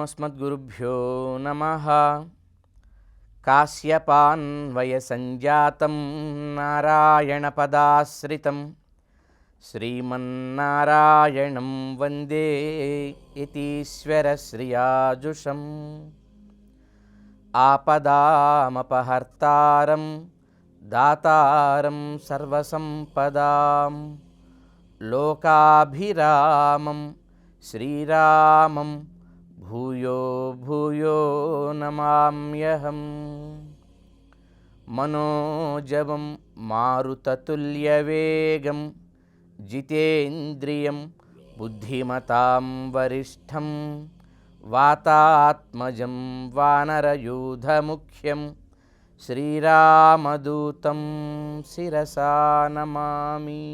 अस्मद्गुरुभ्यो नमः। काश्यपान्वयसञ्जातं नारायणपदाश्रितं श्रीमन्नारायणं वन्दे यतीश्वरश्रियाजुषम्। आपदामपहर्तारं दातारं सर्वसम्पदां लोकाभिरामं श्रीरामं भूयो भूयो नमाम्यहम्। मनोजवं मारुततुल्यवेगं जितेन्द्रियं बुद्धिमतां वरिष्ठं वातात्मजं वानरयूथमुख्यं శ్రీరామదూతం శిరసా నమామి.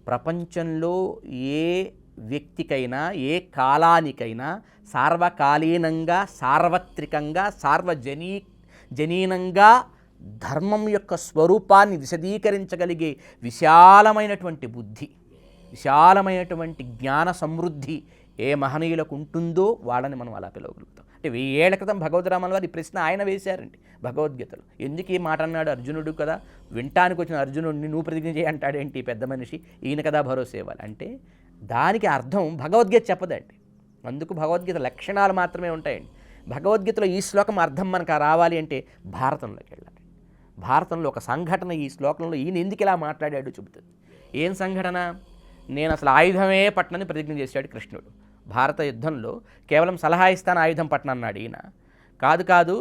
ప్రపంచంలో ఏ వ్యక్తికైనా ఏ కాలానికైనా సార్వకాలీనంగా సార్వత్రికంగా జనీనంగా ధర్మం యొక్క స్వరూపాన్ని విశదీకరించగలిగే విశాలమైనటువంటి బుద్ధి, విశాలమైనటువంటి జ్ఞాన సమృద్ధి ఏ మహనీయులకు ఉంటుందో వాళ్ళని మనం అలా పిలవగలుగుతాం. అంటే 1000 ఏళ్ల క్రితం భగవద్రామాల వారు ఈ ప్రశ్న ఆయన వేశారండి భగవద్గీతలో. ఎందుకు ఈ మాట అన్నాడు? అర్జునుడు కదా, వింటానికి వచ్చిన అర్జునుడిని నువ్వు ప్రతిజ్ఞ చేయంటాడేంటి పెద్ద మనిషి, ఈయన కదా భరోసా ఇవ్వాలి అంటే దానికి అర్థం భగవద్గీత చెప్పదండి. అందుకు భగవద్గీత లక్షణాలు మాత్రమే ఉంటాయండి. భగవద్గీతలో ఈ శ్లోకం అర్థం మనకు రావాలి అంటే భారతంలోకి వెళ్ళాలి. భారతంలో ఒక సంఘటన ఈ శ్లోకంలో ఈయన ఎందుకు ఇలా మాట్లాడాడు చెబుతుంది. ఏం సంఘటన? నేను అసలు ఆయుధమే పట్టనని ప్రతిజ్ఞ చేశాడు కృష్ణుడు. భారత యుద్ధంలో కేవలం సలహా ఇస్తాను, ఆయుధం పట్టనన్నాడు ఈయన. కాదు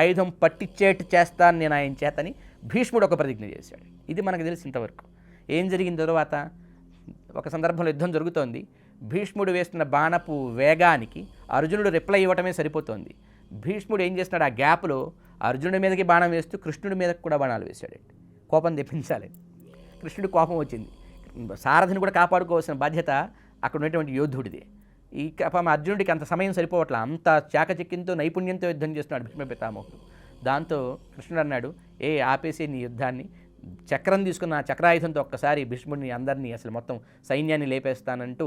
ఆయుధం పట్టించేట్టు చేస్తాను నేను ఆయన చేతని భీష్ముడు ఒక ప్రతిజ్ఞ చేశాడు. ఇది మనకు తెలిసి ఇంతవరకు. ఏం జరిగిన తర్వాత ఒక సందర్భంలో యుద్ధం జరుగుతోంది. భీష్ముడు వేస్తున్న బాణపు వేగానికి అర్జునుడు రిప్లై ఇవ్వటమే సరిపోతోంది. భీష్ముడు ఏం చేస్తున్నాడు? ఆ గ్యాప్లో అర్జునుడి మీదకి బాణం వేస్తూ కృష్ణుడి మీదకి కూడా బాణాలు వేశాడు. కోపం తెప్పించాలి. కృష్ణుడి కోపం వచ్చింది. సారథిని కూడా కాపాడుకోవాల్సిన బాధ్యత అక్కడ ఉన్నటువంటి యోధుడిదే. ఈ అర్జునుడికి అంత సమయం సరిపోవట్లా, అంత చాకచక్యంతో నైపుణ్యంతో యుద్ధం చేస్తున్నాడు భీష్మ పితామహుడు. దాంతో కృష్ణుడు అన్నాడు, ఆపేసి నీ యుద్ధాన్ని, చక్రం తీసుకున్న చక్రాయుధంతో ఒక్కసారి భీష్ముడిని అందరినీ అసలు మొత్తం సైన్యాన్ని లేపేస్తానంటూ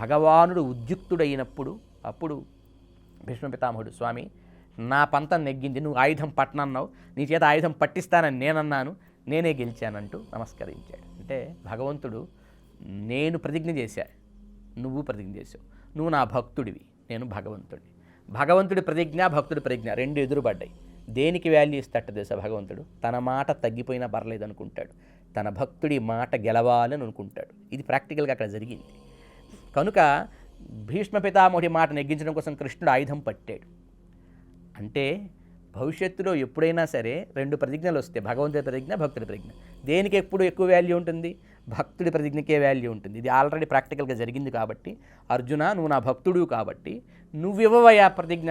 భగవానుడు ఉద్యుక్తుడైనప్పుడు అప్పుడు భీష్మ పితామహుడు, స్వామి నా పంతం నెగ్గింది, నువ్వు ఆయుధం పట్టనన్నావు, నీ చేత ఆయుధం పట్టిస్తానని నేనన్నాను, నేనే గెలిచానంటూ నమస్కరించాడు. అంటే భగవంతుడు, నేను ప్రతిజ్ఞ చేశా, నువ్వు ప్రతిజ్ఞ చేసావు, నువ్వు నా భక్తుడివి, నేను భగవంతుడిని. భగవంతుడి ప్రతిజ్ఞ భక్తుడి ప్రతిజ్ఞ రెండు ఎదురుపడ్డాయి. దేనికి వాల్యూ ఇస్తాట తెలుసా భగవంతుడు? తన మాట తగ్గిపోయినా పర్లేదు అనుకుంటాడు, తన భక్తుడి మాట గెలవాలని అనుకుంటాడు. ఇది ప్రాక్టికల్గా అక్కడ జరిగింది. కనుక భీష్మ పితామహుడి మాట నెగ్గించడం కోసం కృష్ణుడు ఆయుధం పట్టాడు. అంటే భవిష్యత్తులో ఎప్పుడైనా సరే 2 ప్రతిజ్ఞలు వస్తాయి, భగవంతుడి ప్రతిజ్ఞ భక్తుడి ప్రతిజ్ఞ. దేనికి ఎప్పుడు ఎక్కువ వాల్యూ ఉంటుంది? భక్తుడి ప్రతిజ్ఞకే వాల్యూ ఉంటుంది. ఇది ఆల్రెడీ ప్రాక్టికల్గా జరిగింది కాబట్టి, అర్జున నువ్వు నా భక్తుడు కాబట్టి నువ్వివ్వవయ్యా ప్రతిజ్ఞ,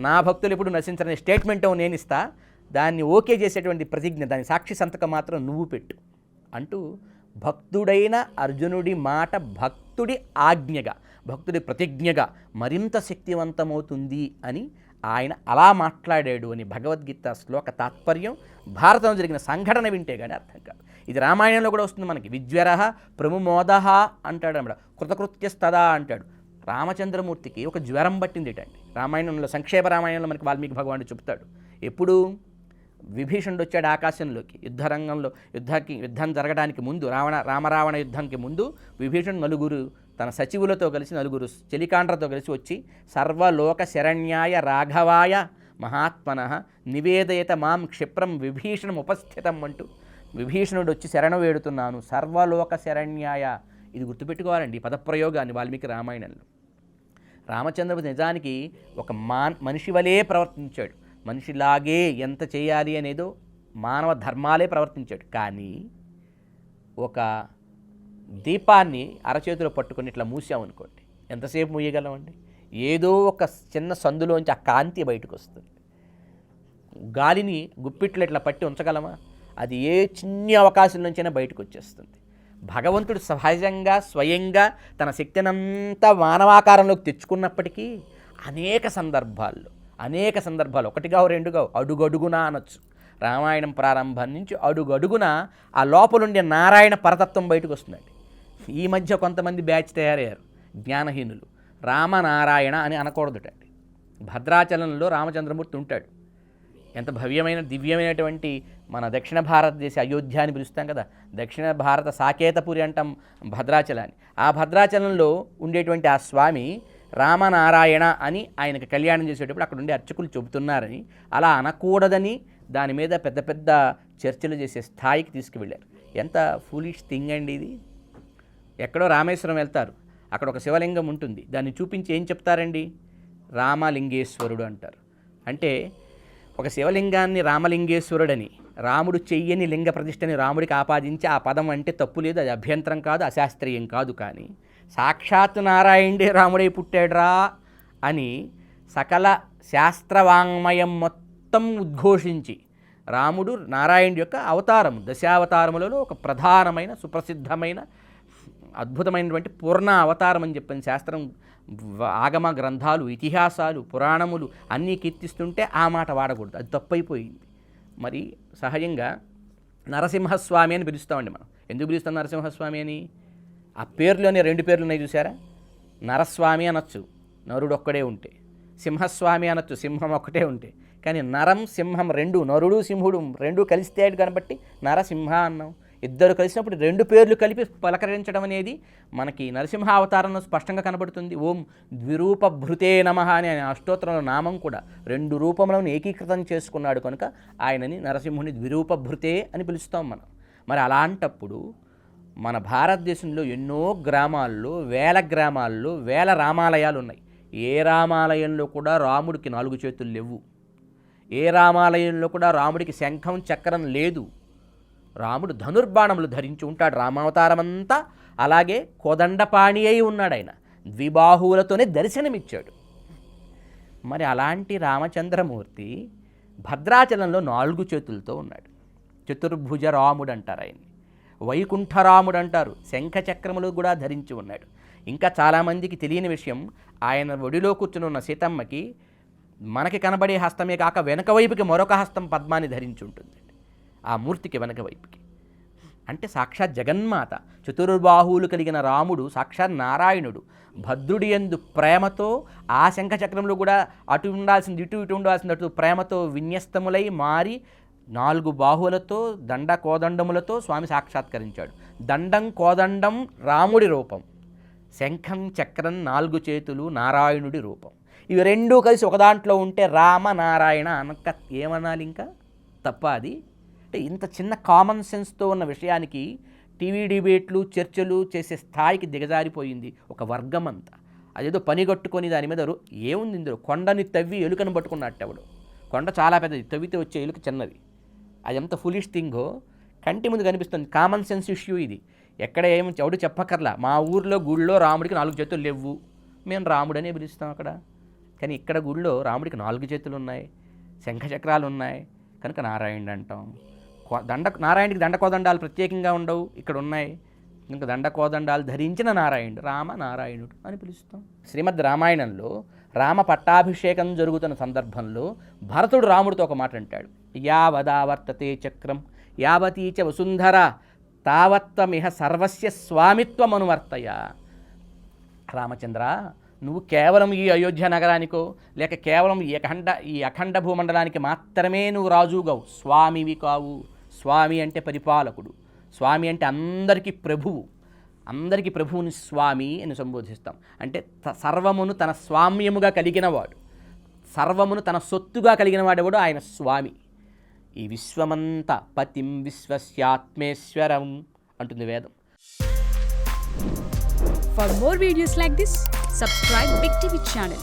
నా భక్తులు ఎప్పుడు నశించరనే స్టేట్మెంట్ నేను ఇస్తా, దాన్ని ఓకే చేసేటువంటి ప్రతిజ్ఞ, దాని సాక్షి సంతకం మాత్రం నువ్వు పెట్టు అంటూ భక్తుడైన అర్జునుడి మాట భక్తుడి ఆజ్ఞగా, భక్తుడి ప్రతిజ్ఞగా మరింత శక్తివంతమవుతుంది అని ఆయన అలా మాట్లాడాడు అని భగవద్గీత శ్లోక తాత్పర్యం. భారతంలో జరిగిన సంఘటన వింటే కానీ అర్థం కాదు. ఇది రామాయణంలో కూడా వస్తుంది మనకి. విజ్వర ప్రముమోద అంటాడు అన్నమాట, కృతకృత్యస్తదా అంటాడు. రామచంద్రమూర్తికి ఒక జ్వరం పట్టింది ఏంటండి. రామాయణంలో సంక్షేప రామాయణంలో మనకి వాల్మీకి భగవానుడు చెప్తాడు. ఎప్పుడు విభీషణుడు వచ్చాడు ఆకాశంలోకి యుద్ధరంగంలో, యుద్ధం జరగడానికి ముందు, రామరావణ యుద్ధంకి ముందు విభీషణుడు నలుగురు తన సచివులతో కలిసి, నలుగురు చెలికాండ్రతో కలిసి వచ్చి సర్వలోక శరణ్యాయ రాఘవాయ మహాత్మనః నివేదయత మాం క్షిప్రం విభీషణం ఉపస్థితం అంటూ విభీషణుడు వచ్చి శరణ వేడుతున్నాను, సర్వలోక శరణ్యాయ. ఇది గుర్తుపెట్టుకోవాలండి ఈ పదప్రయోగాన్ని వాల్మీకి రామాయణంలో. రామచంద్రమూర్తి నిజానికి ఒక మనిషి వలే ప్రవర్తించాడు, మనిషిలాగే ఎంత చేయాలి అనేదో మానవ ధర్మాలే ప్రవర్తించాడు. కానీ ఒక దీపాన్ని అరచేతిలో పట్టుకొని ఇట్లా మూసామనుకోండి, ఎంతసేపు మూయగలమండి? ఏదో ఒక చిన్న సందులోంచి ఆ కాంతి బయటకు వస్తుంది. గాలిని గుప్పిట్లో ఇట్లా పట్టి ఉంచగలమా? అది ఏ చిన్న అవకాశం నుంచైనా బయటకు వచ్చేస్తుంది. భగవంతుడు సహజంగా స్వయంగా తన శక్తినంతా మానవాకారంలోకి తెచ్చుకున్నప్పటికీ అనేక సందర్భాల్లో ఒకటిగా రెండుగా అడుగడుగునా అనొచ్చు. రామాయణం ప్రారంభం నుంచి అడుగడుగున ఆ లోపలుండే నారాయణ పరతత్వం బయటకు వస్తుందండి. ఈ మధ్య కొంతమంది బ్యాచ్ తయారయ్యారు జ్ఞానహీనులు, రామనారాయణ అని అనకూడదుటండి. భద్రాచలంలో రామచంద్రమూర్తి ఉంటాడు. ఎంత భవ్యమైన దివ్యమైనటువంటి మన దక్షిణ భారతదేశ అయోధ్య అని పిలుస్తాం కదా, దక్షిణ భారత సాకేతపురి అంటాం భద్రాచలాన్ని. ఆ భద్రాచలంలో ఉండేటువంటి ఆ స్వామి రామనారాయణ అని ఆయనకు కళ్యాణం చేసేటప్పుడు అక్కడ ఉండే అర్చకులు చెబుతున్నారని, అలా అనకూడదని దాని మీద పెద్ద పెద్ద చర్చలు చేసే స్థాయికి తీసుకువెళ్ళారు. ఎంత ఫూలిష్ థింగ్ అండి ఇది. ఎక్కడో రామేశ్వరం వెళ్తారు, అక్కడ ఒక శివలింగం ఉంటుంది, దాన్ని చూపించి ఏం చెప్తారండి? రామలింగేశ్వరుడు అంటారు. అంటే ఒక శివలింగాన్ని రామలింగేశ్వరుడని, రాముడు చెయ్యని లింగ ప్రతిష్టని రాముడికి ఆపాదించి ఆ పదం అంటే తప్పు లేదు, అది అభ్యంతరం కాదు, అశాస్త్రీయం కాదు. కానీ సాక్షాత్ నారాయణుడే రాముడై పుట్టాడ్రా అని సకల శాస్త్రవాంగ్మయం మొత్తం ఉద్ఘోషించి, రాముడు నారాయణుడి యొక్క అవతారం, దశావతారములలో ఒక ప్రధానమైన సుప్రసిద్ధమైన అద్భుతమైనటువంటి పూర్ణ అవతారం అని చెప్పని శాస్త్రం, ఆగమ గ్రంథాలు, ఇతిహాసాలు, పురాణములు అన్నీ కీర్తిస్తుంటే ఆ మాట వాడకూడదు, అది తప్పైపోయింది. మరి సహజంగా నరసింహస్వామి అని పిలుస్తామండి మనం. ఎందుకు పిలుస్తాం నరసింహస్వామి అని? ఆ పేర్లోనే 2 పేర్లు ఉన్నాయి చూసారా? నరస్వామి అనొచ్చు నరుడు ఒక్కడే ఉంటే, సింహస్వామి అనొచ్చు సింహం ఒక్కటే ఉంటే. కానీ నరం సింహం 2, నరుడు సింహుడు 2 కలిస్తే కాబట్టి నరసింహ అన్నాం. ఇద్దరు కలిసినప్పుడు 2 పేర్లు కలిపి పలకరించడం అనేది మనకి నరసింహ అవతారంలో స్పష్టంగా కనబడుతుంది. ఓం ద్విరూపభృతే నమః అనే అష్టోత్తరంలో నామం కూడా 2 రూపములను ఏకీకృతం చేసుకున్నాడు కనుక ఆయనని నరసింహుని ద్విరూపభృతే అని పిలుస్తాం మనం. మరి అలాంటప్పుడు మన భారతదేశంలో ఎన్నో గ్రామాల్లో, వేల గ్రామాల్లో వేల రామాలయాలు ఉన్నాయి. ఏ రామాలయంలో కూడా రాముడికి 4 చేతులు లేవు. ఏ రామాలయంలో కూడా రాముడికి శంఖం చక్రం లేదు. రాముడు ధనుర్బాణములు ధరించి ఉంటాడు రామావతారమంతా. అలాగే కోదండపాణి అయి ఉన్నాడు ఆయన, ద్విబాహువులతోనే దర్శనమిచ్చాడు. మరి అలాంటి రామచంద్రమూర్తి భద్రాచలంలో 4 చేతులతో ఉన్నాడు. చతుర్భుజ రాముడు అంటారు ఆయన్ని, వైకుంఠరాముడు అంటారు, శంఖచక్రములు కూడా ధరించి ఉన్నాడు. ఇంకా చాలామందికి తెలియని విషయం, ఆయన ఒడిలో కూర్చుని ఉన్న సీతమ్మకి మనకి కనబడే హస్తమే కాక వెనక వైపుకి మరొక హస్తం పద్మాన్ని ధరించి ఉంటుంది, ఆ మూర్తికి వెనక వైపుకి. అంటే సాక్షాత్ జగన్మాత, చతుర్బాహువులు కలిగిన రాముడు సాక్షాత్ నారాయణుడు. భద్రుడి యందు ప్రేమతో ఆ శంఖచక్రంలో కూడా అటు ఉండాల్సింది ఇటు, ఇటు ఉండాల్సింది అటు ప్రేమతో విన్యస్తములై మారి 4 బాహువులతో దండ కోదండములతో స్వామి సాక్షాత్కరించాడు. దండం కోదండం రాముడి రూపం, శంఖం చక్రం 4 చేతులు నారాయణుడి రూపం. ఇవి 2 కలిసి ఒక దాంట్లో ఉంటే రామ నారాయణ అనక ఏమనాలి? ఇంకా తప్ప అది? అంటే ఇంత చిన్న కామన్ సెన్స్తో ఉన్న విషయానికి టీవీ డిబేట్లు చర్చలు చేసే స్థాయికి దిగజారిపోయింది ఒక వర్గం అంతా. అదేదో పనిగట్టుకొని దాని మీద ఏముంది ఇందులో? కొండని తవ్వి ఎలుకను పట్టుకున్నట్టెవడు. కొండ చాలా పెద్దది, తవ్వితే వచ్చే ఎలుక చిన్నది. అది ఎంత ఫులిష్ థింగో కంటి ముందు కనిపిస్తుంది. కామన్ సెన్స్ ఇష్యూ ఇది. ఎక్కడ ఎవడు చెప్పక్కర్లా. మా ఊర్లో గుళ్ళో రాముడికి 4 చేతులు లేవు, మేము రాముడనే పిలుస్తాం అక్కడ. కానీ ఇక్కడ గుళ్ళో రాముడికి 4 చేతులు ఉన్నాయి, శంఖచక్రాలు ఉన్నాయి కనుక నారాయణుడు అంటాం. నారాయణుడికి దండకోదండాలు ప్రత్యేకంగా ఉండవు, ఇక్కడ ఉన్నాయి కనుక దండకోదండాలు ధరించిన నారాయణుడు రామ నారాయణుడు అని పిలుస్తాం. శ్రీమద్ రామాయణంలో రామ పట్టాభిషేకం జరుగుతున్న సందర్భంలో భరతుడు రాముడితో ఒక మాట అంటాడు, యావదావర్తతే చక్రం యావతీచ వసుంధర తావత్వమిహ సర్వస్య స్వామిత్వమనువర్తయ. రామచంద్ర, నువ్వు కేవలం ఈ అయోధ్య నగరానికో లేక కేవలం ఈ అఖండ భూమండలానికి మాత్రమే నువ్వు రాజుగావు, స్వామివి కావు. స్వామి అంటే పరిపాలకుడు, స్వామి అంటే అందరికీ ప్రభువు. అందరికీ ప్రభువుని స్వామి అని సంబోధిస్తాం. అంటే సర్వమును తన స్వామ్యముగా కలిగినవాడు, సర్వమును తన సొత్తుగా కలిగినవాడెవడు? ఆయన స్వామి. ఈ విశ్వమంతా పతిం విశ్వస్యాత్మేశ్వరం అంటుంది వేదం. For more videos like this, subscribe Big TV channel.